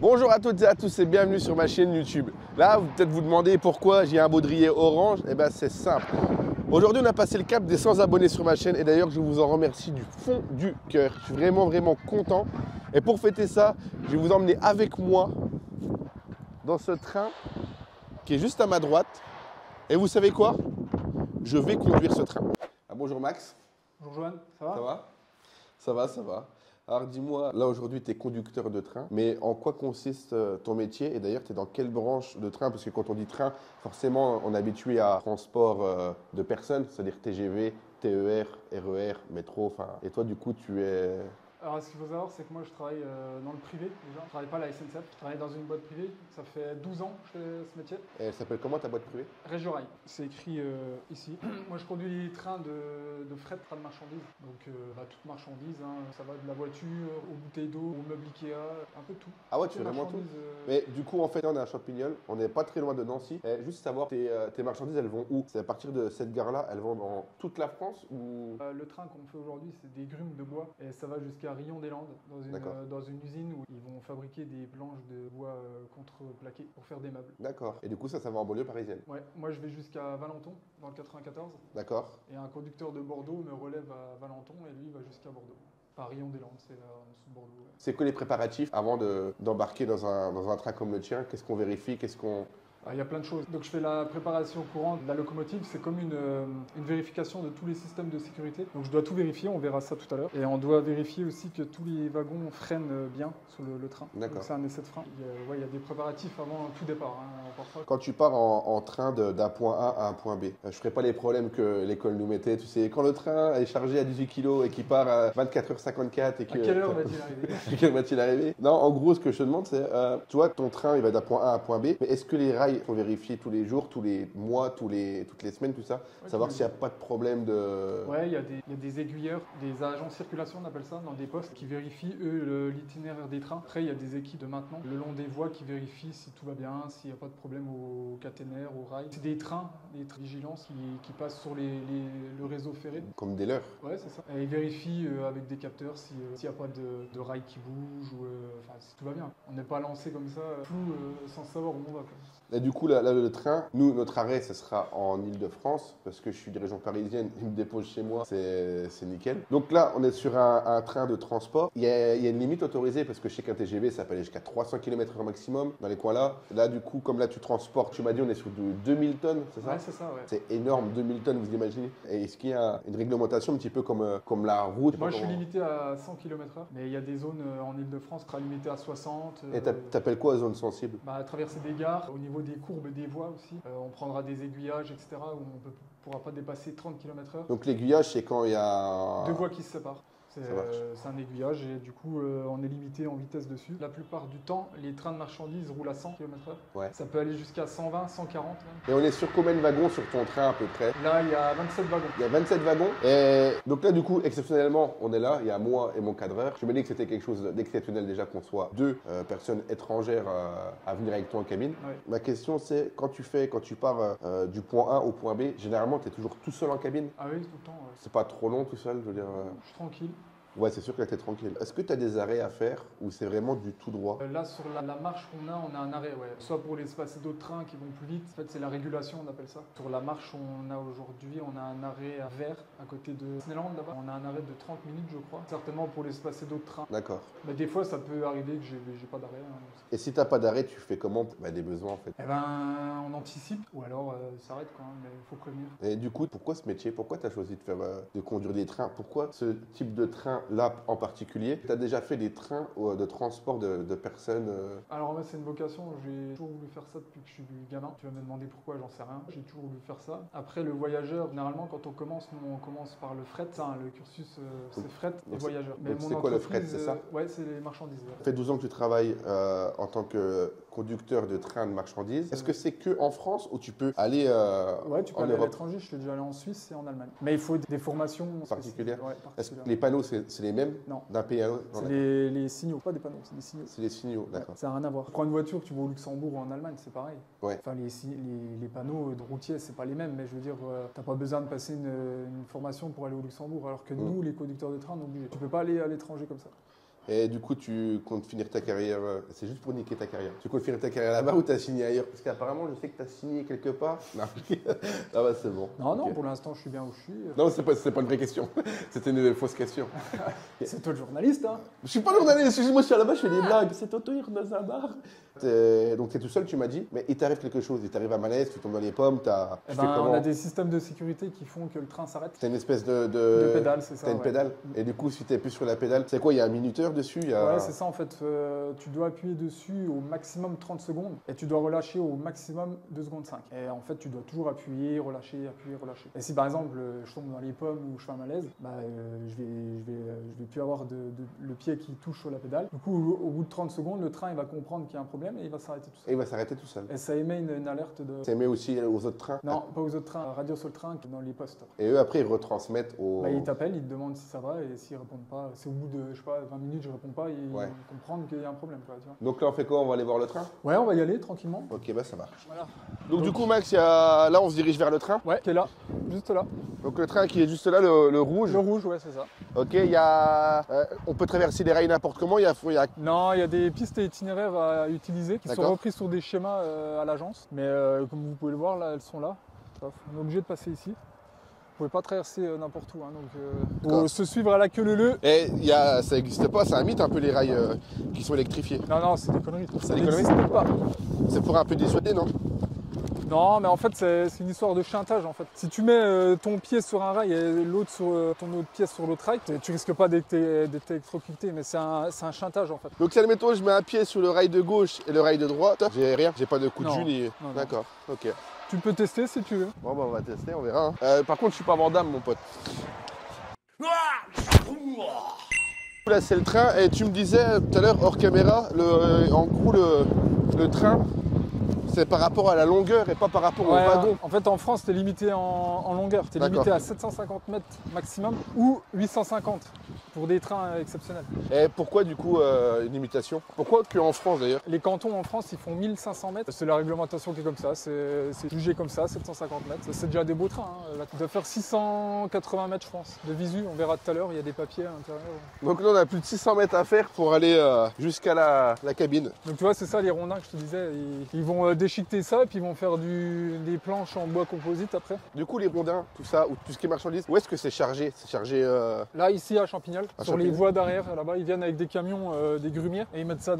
Bonjour à toutes et à tous et bienvenue sur ma chaîne YouTube. Là, vous peut-être vous demandez pourquoi j'ai un baudrier orange. Eh bien, c'est simple. Aujourd'hui, on a passé le cap des 100 abonnés sur ma chaîne et d'ailleurs, je vous en remercie du fond du cœur. Je suis vraiment content. Et pour fêter ça, je vais vous emmener avec moi dans ce train qui est juste à ma droite. Et vous savez quoi? Je vais conduire ce train. Ah, bonjour Max. Bonjour Johan, ça va? Ça va? Ça va, ça va. Alors dis-moi, là aujourd'hui tu es conducteur de train, mais en quoi consiste ton métier? Et d'ailleurs tu es dans quelle branche de train? Parce que quand on dit train, forcément on est habitué à transport de personnes, c'est-à-dire TGV, TER, RER, métro, enfin. Et toi du coup tu es... Alors ce qu'il faut savoir c'est que moi je travaille dans le privé déjà, je travaille pas à la SNCF, je travaille dans une boîte privée, ça fait 12 ans que je fais ce métier. Et elle s'appelle comment ta boîte privée? Régiorail, c'est écrit ici. Moi je conduis les trains de fret, trains de marchandises, donc toute marchandise, hein, ça va de la voiture aux bouteilles d'eau, aux meubles Ikea, un peu tout. Ah ouais, tu fais vraiment tout? Mais du coup en fait on est à Champignol, on n'est pas très loin de Nancy. Et juste savoir, tes marchandises elles vont où? C'est à partir de cette gare-là, elles vont dans toute la France ou... Le train qu'on fait aujourd'hui c'est des grumes de bois et ça va jusqu'à Rion-des-Landes, dans une usine où ils vont fabriquer des planches de bois contreplaquées pour faire des meubles. D'accord. Et du coup ça va en banlieue parisienne? Ouais, moi je vais jusqu'à Valenton, dans le 94. D'accord. Et un conducteur de Bordeaux me relève à Valenton et lui va jusqu'à Bordeaux. Par Rion-des-Landes, c'est en dessous de Bordeaux. Ouais. C'est quoi les préparatifs avant d'embarquer dans un train comme le tien? Qu'est-ce qu'on vérifie? Qu'est-ce qu'on... Il y a plein de choses. Donc je fais la préparation courante de la locomotive. C'est comme une vérification de tous les systèmes de sécurité. Donc je dois tout vérifier, on verra ça tout à l'heure. Et on doit vérifier aussi que tous les wagons freinent bien sur le train. D'accord. C'est un essai de frein. Il y a des préparatifs avant tout départ. Hein, Quand tu pars en train d'un point A à un point B, je ne ferai pas les problèmes que l'école nous mettait. Tu sais, quand le train est chargé à 18 kg et qu'il part à 24h54 et que... À quelle heure va-t-il arriver? À quelle heure va-t-il arriver? Non, en gros, ce que je te demande, c'est, tu vois, ton train, il va d'un point A à un point B, mais est-ce que les rails sont vérifiés tous les jours, tous les mois, toutes les semaines, tout ça? Ouais, savoir s'il n'y a pas de problème de... Ouais, il y a des aiguilleurs, des agents de circulation, on appelle ça, dans des postes, qui vérifient, eux, l'itinéraire des trains. Après, il y a des équipes de maintenance le long des voies qui vérifient si tout va bien, s'il n'y a pas de problème au caténaire, au rail. C'est des trains de vigilance qui passent sur le réseau ferré. Comme des leurres? Ouais, c'est ça. Et ils vérifient avec des capteurs s'il n'y a pas de rail qui bouge, ou si tout va bien. On n'est pas lancé comme ça, flou, sans savoir où on va, quoi. Et du coup, là, le train, nous, notre arrêt, ce sera en Ile-de-France, parce que je suis de région parisienne, il me dépose chez moi, c'est nickel. Donc là, on est sur un train de transport. Il y a une limite autorisée, parce que je sais qu'un TGV, ça peut aller jusqu'à 300 km/h maximum, dans les coins là. Là, du coup, comme là, tu transportes, tu m'as dit, on est sur 2000 tonnes, c'est ça? Ouais, c'est ça, ouais. C'est énorme, 2000 tonnes, vous imaginez. Et est-ce qu'il y a une réglementation un petit peu comme la route? Moi, je suis limité à 100 km/h, mais il y a des zones en Ile-de-France qui sera limitées à 60. Et t'appelles quoi zone sensible? Traverser des gares, au niveau des courbes des voies aussi. On prendra des aiguillages, etc., où on ne pourra pas dépasser 30 km/h. Donc l'aiguillage, c'est quand il y a... Deux voies qui se séparent. C'est un aiguillage et du coup on est limité en vitesse dessus. La plupart du temps, les trains de marchandises roulent à 100 km/h. Ouais. Ça peut aller jusqu'à 120, 140 même. Et on est sur combien de wagons sur ton train à peu près? Là, il y a 27 wagons. Il y a 27 wagons. Et donc là, du coup, exceptionnellement, on est là. Il y a moi et mon cadreur. Je me dis que c'était quelque chose d'exceptionnel déjà qu'on soit deux personnes étrangères à venir avec toi en cabine. Ouais. Ma question, c'est quand tu pars du point A au point B, généralement, tu es toujours tout seul en cabine? Ah oui, tout le temps. Ouais. C'est pas trop long tout seul, je veux dire. Je suis tranquille. Ouais, c'est sûr que là, tu es tranquille. Est-ce que tu as des arrêts à faire ou c'est vraiment du tout droit? Là, sur la marche qu'on a, on a un arrêt, ouais. Soit pour les passer d'autres trains qui vont plus vite. En fait, c'est la régulation, on appelle ça. Sur la marche on a aujourd'hui, on a un arrêt à Vert, à côté de Disneyland, là-bas. On a un arrêt de 30 minutes, je crois. Certainement pour les passer d'autres trains. D'accord. Mais des fois, ça peut arriver que j'ai pas d'arrêt. Hein. Et si t'as pas d'arrêt, tu fais comment? Des besoins, en fait. Eh ben, on anticipe, ou alors ça s'arrête quand même, mais il faut prévenir. Et du coup, pourquoi ce métier? Pourquoi tu as choisi de conduire des trains? Pourquoi ce type de train-là en particulier? Tu as déjà fait des trains de transport de personnes? Alors moi, c'est une vocation. J'ai toujours voulu faire ça depuis que je suis gamin. Tu vas me demander pourquoi, j'en sais rien. J'ai toujours voulu faire ça. Après, le voyageur, généralement, quand on commence par le fret. Ça, le cursus, c'est fret et voyageur. Donc c'est quoi le fret, c'est ça? Ouais, c'est les marchandises. Ça fait 12 ans que tu travailles en tant que conducteur de train de marchandises. Est-ce que c'est que en France ou tu peux aller ouais, tu peux en aller à Europe? l'étranger. Je suis déjà allé en Suisse et en Allemagne. Mais il faut des formations particulières? Ouais, Est-ce que particulières. les panneaux, c'est les mêmes? Non. D'un pays à l'autre? C'est les signaux, pas des panneaux, c'est des signaux. C'est les signaux, d'accord. Ouais, ça n'a rien à voir. Prends une voiture, tu vas au Luxembourg ou en Allemagne, c'est pareil. Ouais. Enfin, les panneaux de routiers, c'est pas les mêmes, mais je veux dire, t'as pas besoin de passer une formation pour aller au Luxembourg, alors que nous, les conducteurs de train, on est obligés. Tu peux pas aller à l'étranger comme ça. Et du coup, tu comptes finir ta carrière, c'est juste pour niquer ta carrière. Tu comptes finir ta carrière là-bas ou tu as signé ailleurs? Parce qu'apparemment, je sais que tu as signé quelque part. Non, ah bah c'est bon. Non, non, Ok. pour l'instant, je suis bien où je suis. Non, c'est pas une vraie question. C'était une fausse question. C'est toi le journaliste, hein? Je suis pas journaliste, excuse-moi, je suis là-bas, je fais des blagues. C'est Toto, il dans un bar. Donc tu es tout seul, tu m'as dit, mais il t'arrive quelque chose, il t'arrive à malaise, tu tombes dans les pommes, tu Eh fais ben, comment? on a des systèmes de sécurité qui font que le train s'arrête. T'as une espèce de pédale, c'est ça, T'as une ouais. pédale. Et du coup, si t'es plus sur la pédale, c'est quoi? Il y a un minuteur dessus? Il y a... Ouais, c'est ça en fait. Tu dois appuyer dessus au maximum 30 secondes et tu dois relâcher au maximum 2 secondes 5. Et en fait, tu dois toujours appuyer, relâcher, appuyer, relâcher. Et si par exemple je tombe dans les pommes ou je fais un malaise, bah, je vais plus avoir le pied qui touche sur la pédale. Du coup, au bout de 30 secondes, le train il va comprendre qu'il y a un problème et il va s'arrêter tout Et seul. il va s'arrêter tout seul. Et ça émet une alerte de. Ça émet aussi aux autres trains? Non, pas aux autres trains, radio sur le train, dans les postes. Et eux, après, ils retransmettent aux... Bah, ils t'appellent, ils te demandent si ça va et s'ils répondent pas, si au bout de, je sais pas, 20 minutes je réponds pas, ils Ouais. comprennent qu'il y a un problème. Quoi, tu vois. Donc là, on fait quoi? On va aller voir le train? Ouais, on va y aller tranquillement. Ok, bah ça marche. Voilà. Donc du coup, Max, là, on se dirige vers le train. Ouais, qui est là, juste là. Donc le train qui est juste là, le rouge. Le rouge, ouais, c'est ça. Ok, il y a... on peut traverser les rails n'importe comment. Non, il y a des pistes et itinéraires à utiliser qui sont D'accord. reprises sur des schémas à l'agence. Mais comme vous pouvez le voir, là, elles sont là. Bref, on est obligé de passer ici. Vous pouvez pas traverser n'importe où. Hein, donc, D'accord. faut se suivre à la queue leu. Et ça n'existe pas, c'est un mythe un peu les rails qui sont électrifiés. Non, non, c'est des conneries. C'est des conneries? n'existe pas. C'est pour un peu dissuader, non? Non, mais en fait, c'est une histoire de chantage. En fait. Si tu mets ton pied sur un rail et l'autre sur ton autre pièce sur l'autre rail, tu risques pas d'être électrocuté, mais c'est un chantage en fait. Donc si admettons je mets un pied sur le rail de gauche et le rail de droite, j'ai rien, j'ai pas de coup de Non. jus ni... Non, non. D'accord, ok. Tu peux tester si tu veux. Bon bah on va tester, on verra. Par contre je suis pas Vandame mon pote. Là c'est le train et tu me disais tout à l'heure hors caméra, en gros le train c'est par rapport à la longueur et pas par rapport au wagon. En fait, en France, tu es limité en longueur. Tu es limité D'accord. à 750 mètres maximum ou 850 pour des trains exceptionnels. Et pourquoi du coup une limitation? Pourquoi qu'en France d'ailleurs? Les cantons en France, ils font 1500 mètres. C'est la réglementation qui est comme ça. C'est jugé comme ça, 750 mètres. C'est déjà des beaux trains. Hein. Là, tu dois faire 680 mètres, je pense, de visu. On verra tout à l'heure, il y a des papiers à l'intérieur. Donc là on a plus de 600 mètres à faire pour aller jusqu'à la cabine. Donc tu vois, c'est ça les rondins que je te disais. Ils vont déchiqueter ça et puis ils vont faire des planches en bois composite après. Du coup les rondins, tout ça, ou tout ce qui est marchandise, où est-ce que c'est chargé? C'est chargé... Là, ici à Champignol, À sur les Champignol. voies d'arrière, là-bas, ils viennent avec des camions, des grumières, et ils mettent ça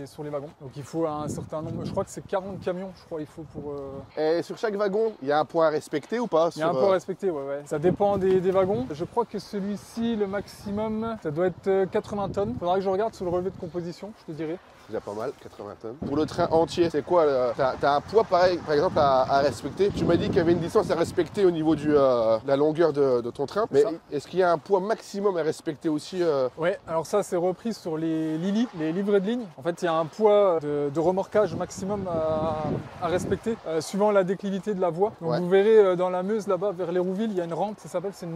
sur les wagons. Donc il faut un certain nombre, je crois que c'est 40 camions, je crois, il faut pour... Et sur chaque wagon, il y a un point à respecter ou pas? Il y a un point à respecter, ouais. Ça dépend des wagons. Je crois que celui-ci, le maximum, ça doit être 80 tonnes. Faudra que je regarde sur le relevé de composition, je te dirai. C'est déjà pas mal, 80 tonnes. Pour le train entier, c'est quoi? T'as un poids pareil, par exemple, à respecter. Tu m'as dit qu'il y avait une distance à respecter au niveau de la longueur de ton train. Mais est-ce qu'il y a un poids maximum à respecter aussi Ouais, alors ça c'est repris sur les Lili, les livrets de ligne. En fait, il y a un poids de remorquage maximum à respecter suivant la déclivité de la voie. Donc Ouais. vous verrez dans la Meuse là-bas vers l'Hérouville, il y a une rampe, ça s'appelle, c'est une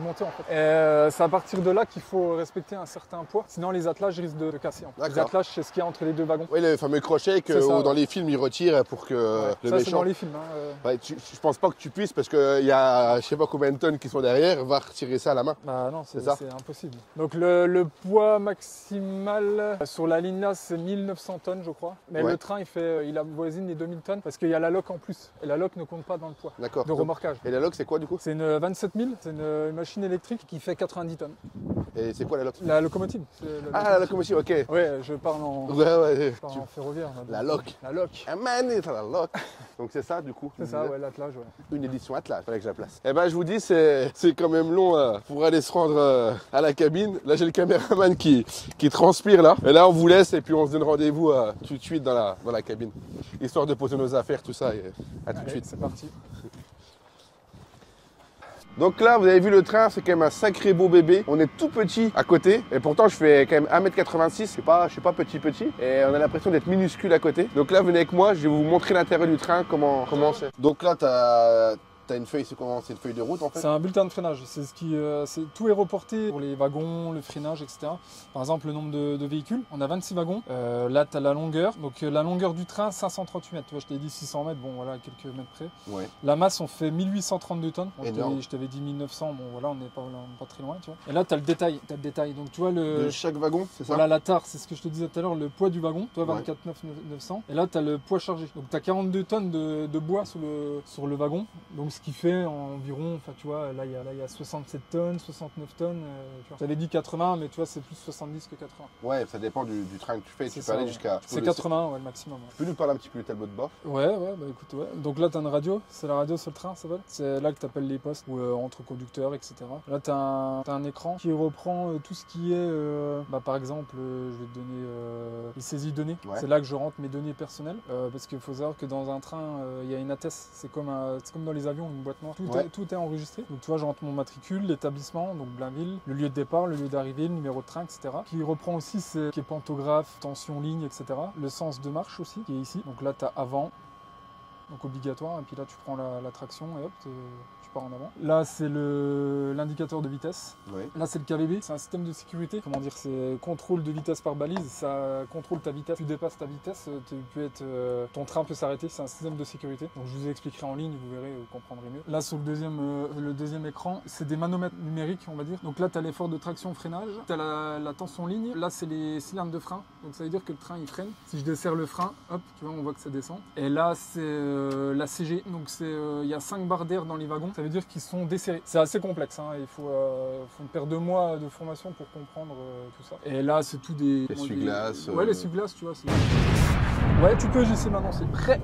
montée en fait. Et c'est à partir de là qu'il faut respecter un certain poids, sinon les attelages risquent de casser. En fait. Les D'accord. attelages, c'est ce qu'il y a entre les deux wagons. Oui, le fameux crochet C'est ça, dans ouais. les films ils retirent pour que le ça c'est méchant. dans les films. Hein. Ouais, je pense pas que tu puisses parce qu'il y a je sais pas combien de tonnes qui sont derrière, va retirer ça à la main. Bah non, c'est C'est ça. impossible. Donc le poids maximal sur la ligne là, c'est 1900 tonnes je crois. Mais Ouais. le train, il avoisine les 2000 tonnes parce qu'il y a la loque en plus. Et la loque ne compte pas dans le poids D'accord. de remorquage. Et la log c'est quoi du coup? C'est une 27 000, c'est une machine électrique qui fait 90 tonnes. Et c'est quoi la log? La locomotive. c'est Ah la locomotive, ok. Ouais, je parle en, Ouais. je parle en ferroviaire. là. La loc. La loque. Ah man, c'est la loc. Donc c'est ça du coup. C'est ça, ouais, l'attelage, ouais. Une édition Atlas, fallait que je la place. Eh ben je vous dis, c'est quand même long pour aller se rendre à la cabine. Là j'ai le caméraman qui transpire là. Et là on vous laisse et puis on se donne rendez-vous tout de suite dans la cabine. Histoire de poser nos affaires, tout ça. Et à tout de Allez, suite. c'est parti. Donc là, vous avez vu le train, c'est quand même un sacré beau bébé. On est tout petit à côté. Et pourtant, je fais quand même 1m86. Je suis pas petit. Et on a l'impression d'être minuscule à côté. Donc là, venez avec moi, je vais vous montrer l'intérieur du train, comment c'est. Donc là, T'as une feuille, c'est comment? C'est une feuille de route en fait? C'est un bulletin de freinage. C'est ce qui, tout est reporté pour les wagons, le freinage, etc. Par exemple, le nombre de véhicules. On a 26 wagons. Là, tu as la longueur. Donc, la longueur du train, 538 mètres. Tu vois, je t'ai dit 600 mètres. Bon, voilà, quelques mètres près. Ouais. La masse, on fait 1832 tonnes. Énorme. Je t'avais dit 1900. Bon, voilà, on n'est pas très loin, tu vois. Et là, tu as le détail. T'as le détail. Donc, tu vois, De chaque wagon, c'est ça? voilà, la tare, c'est ce que je te disais tout à l'heure, le poids du wagon. Toi, Ouais. 24 900. Et là, tu as le poids chargé. Donc, tu as 42 tonnes de bois sur le wagon. Donc, ce qui fait environ, enfin, tu vois, là, il y a 67 tonnes, 69 tonnes. Tu vois. J'avais dit 80, mais tu vois, c'est plus 70 que 80. Ouais, ça dépend du train que tu fais. Tu peux ça, aller ouais. jusqu'à. C'est 80, ouais, le maximum. Ouais. Tu peux nous parler un petit peu du tableau de bord? Ouais, bah écoute, ouais. Donc là, tu as une radio. C'est la radio sur le train, ça va. C'est là que tu appelles les postes ou entre conducteurs, etc. Là, tu as un écran qui reprend tout ce qui est, par exemple, je vais te donner les saisies de données. Ouais. C'est là que je rentre mes données personnelles. Parce qu'il faut savoir que dans un train, il y a une atteste. C'est comme dans les avions, une boîte noire. Tout est enregistré. Donc tu vois, je rentre mon matricule, l'établissement, donc Blainville, le lieu de départ, le lieu d'arrivée, le numéro de train, etc. Qui reprend aussi qui est pantographe, tension, ligne, etc. Le sens de marche aussi, qui est ici. Donc là, tu as avant. Donc obligatoire, et puis là tu prends la traction et hop, tu pars en avant. Là c'est l'indicateur de vitesse. Oui. Là c'est le KVB, c'est un système de sécurité. Comment dire, c'est contrôle de vitesse par balise, ça contrôle ta vitesse. Tu dépasses ta vitesse, ton train peut s'arrêter, c'est un système de sécurité. Donc je vous expliquerai en ligne, vous verrez, vous comprendrez mieux. Là sur le deuxième écran, c'est des manomètres numériques on va dire. Donc là tu as l'effort de traction freinage, tu as la tension ligne, là c'est les cylindres de frein. Donc ça veut dire que le train il freine. Si je desserre le frein, hop, tu vois on voit que ça descend. Et là c'est la CG, donc il y a 5 barres d'air dans les wagons, ça veut dire qu'ils sont desserrés. C'est assez complexe, hein. Il faut une paire de mois de formation pour comprendre tout ça. Et là, c'est tout des... Essuie-glaces. Ouais, l'essuie-glaces, tu vois. Ouais, tu peux, j'essaie maintenant, c'est prêt.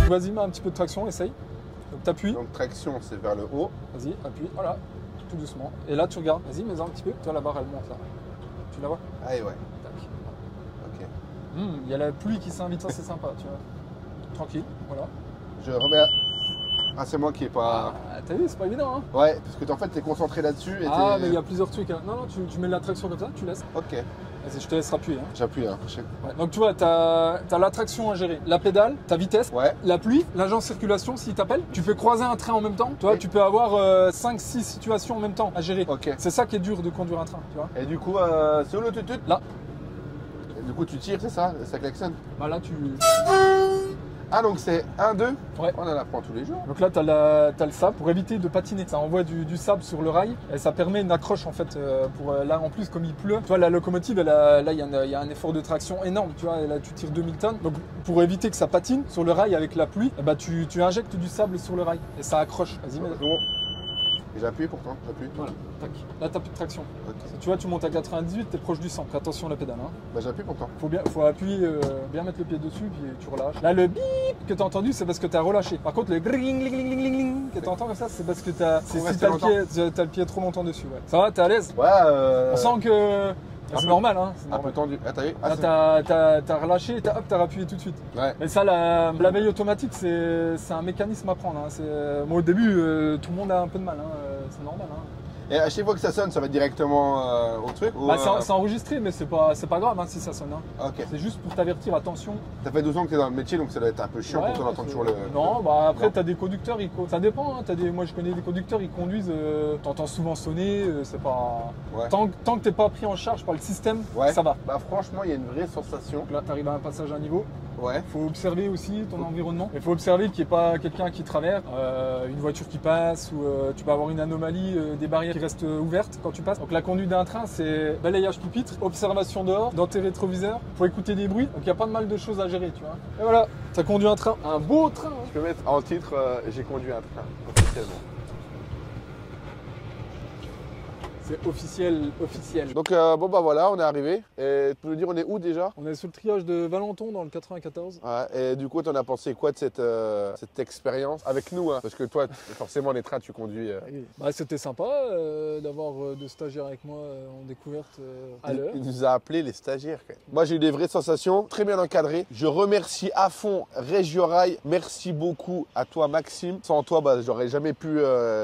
Vas-y, mets un petit peu de traction, essaye. Donc t'appuies. Donc traction, c'est vers le haut. Vas-y, appuie, voilà, tout doucement. Et là, tu regardes. Vas-y, mets-en un petit peu. Toi, la barre, elle monte là. Tu la vois? Ah ouais. Tac. Ok. Il y a la pluie qui s'invite, ça c'est sympa, tu vois. Tranquille, voilà. Je remets. Ah, c'est moi qui ai pas. Ah, t'as vu, c'est pas évident, hein? Ouais, parce que en fait, t'es concentré là-dessus. Et Ah, mais il y a plusieurs trucs. Hein. Non, tu mets la traction comme ça, tu laisses. Ok. Vas-y, je te laisse appuyer. Hein. J'appuie là. Ouais. Donc tu vois, t'as la traction à gérer, la pédale, ta vitesse, Ouais. la pluie, l'agent circulation s'il t'appelle. Tu peux croiser un train en même temps. Tu vois, Oui. tu peux avoir 5-6 situations en même temps à gérer. Ok. C'est ça qui est dur de conduire un train, tu vois. Et du coup, c'est où le tutut? Là. Et du coup, tu tires, c'est ça? Ça klaxonne? Bah là, tu... Ah, donc c'est 1, 2? Ouais. On en apprend tous les jours. Donc là, t'as le sable pour éviter de patiner. Ça envoie du sable sur le rail et ça permet une accroche en fait. Là, en plus, comme il pleut, tu vois, la locomotive, là, il y a un effort de traction énorme. Tu vois, et là, tu tires 2000 tonnes. Donc, pour éviter que ça patine sur le rail avec la pluie, eh ben, tu injectes du sable sur le rail et ça accroche. Vas-y, mets. Bon. Et j'appuie pourtant, j'appuie. Voilà, tac. Là, t'as plus de traction. Ok. Tu vois, tu montes à 98, t'es proche du 100. Fais attention à la pédale. Hein. Bah j'appuie pourtant. Faut appuyer, bien mettre le pied dessus, puis tu relâches. Là, le bip que t'as entendu, c'est parce que t'as relâché. Par contre, le gring que t'entends comme ça, c'est parce que t'as le pied trop longtemps dessus. Ouais. Ça va, t'es à l'aise? Ouais. On sent que c'est normal, hein. C'est Un peu normal. tendu. Ah, t'as vu? Ah, Là, t'as relâché, t'as rappuyé tout de suite. Ouais. Mais ça, la veille automatique, c'est un mécanisme à prendre. Hein. Moi, au début, tout le monde a un peu de mal. Hein. c'est normal. Hein. Et à chaque fois que ça sonne, ça va directement au truc ou, Bah, c'est enregistré, mais c'est pas grave hein, si ça sonne. Hein. Ok. C'est juste pour t'avertir, attention. Ça fait 12 ans que tu es dans le métier, donc ça doit être un peu chiant pour toi d'entendre toujours le. Non, bah après, Non. t'as des conducteurs, ça dépend. Hein. Moi, je connais des conducteurs, ils conduisent, t'entends souvent sonner, c'est pas. Ouais. Tant que t'es pas pris en charge par le système, Ouais. ça va. Bah franchement, il y a une vraie sensation. Donc là, t'arrives à un passage à niveau. Ouais. Il faut observer aussi ton environnement. Il faut observer qu'il n'y ait pas quelqu'un qui traverse, une voiture qui passe ou tu peux avoir une anomalie, des barrières qui restent ouvertes quand tu passes. Donc la conduite d'un train, c'est balayage pupitre, observation dehors, dans tes rétroviseurs. Il faut écouter des bruits. Donc il y a pas de mal de choses à gérer, tu vois. Et voilà, ça conduit un train, un beau train. Hein. Je peux mettre en titre j'ai conduit un train officiellement. C'est officiel. Donc bon bah voilà, on est arrivé. Et tu peux nous dire on est où déjà? On est sur le triage de Valenton dans le 94. Ouais, et du coup, t'en as pensé quoi de cette expérience avec nous hein? Parce que toi, forcément, les trains, tu conduis. Bah, c'était sympa d'avoir deux stagiaires avec moi en découverte à l'heure. Il nous a appelés les stagiaires. Quand même. Moi, j'ai eu des vraies sensations, très bien encadrées. Je remercie à fond Régiorail. Merci beaucoup à toi, Maxime. Sans toi, bah, j'aurais jamais pu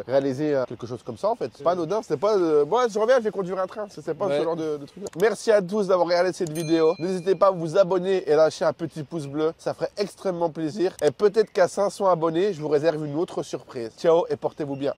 réaliser quelque chose comme ça en fait. C'est pas anodin, c'était pas. Moi, je reviens, je vais conduire un train. C'est pas ce genre de truc. Merci à tous d'avoir regardé cette vidéo. N'hésitez pas à vous abonner et lâcher un petit pouce bleu. Ça ferait extrêmement plaisir. Et peut-être qu'à 500 abonnés, je vous réserve une autre surprise. Ciao et portez-vous bien.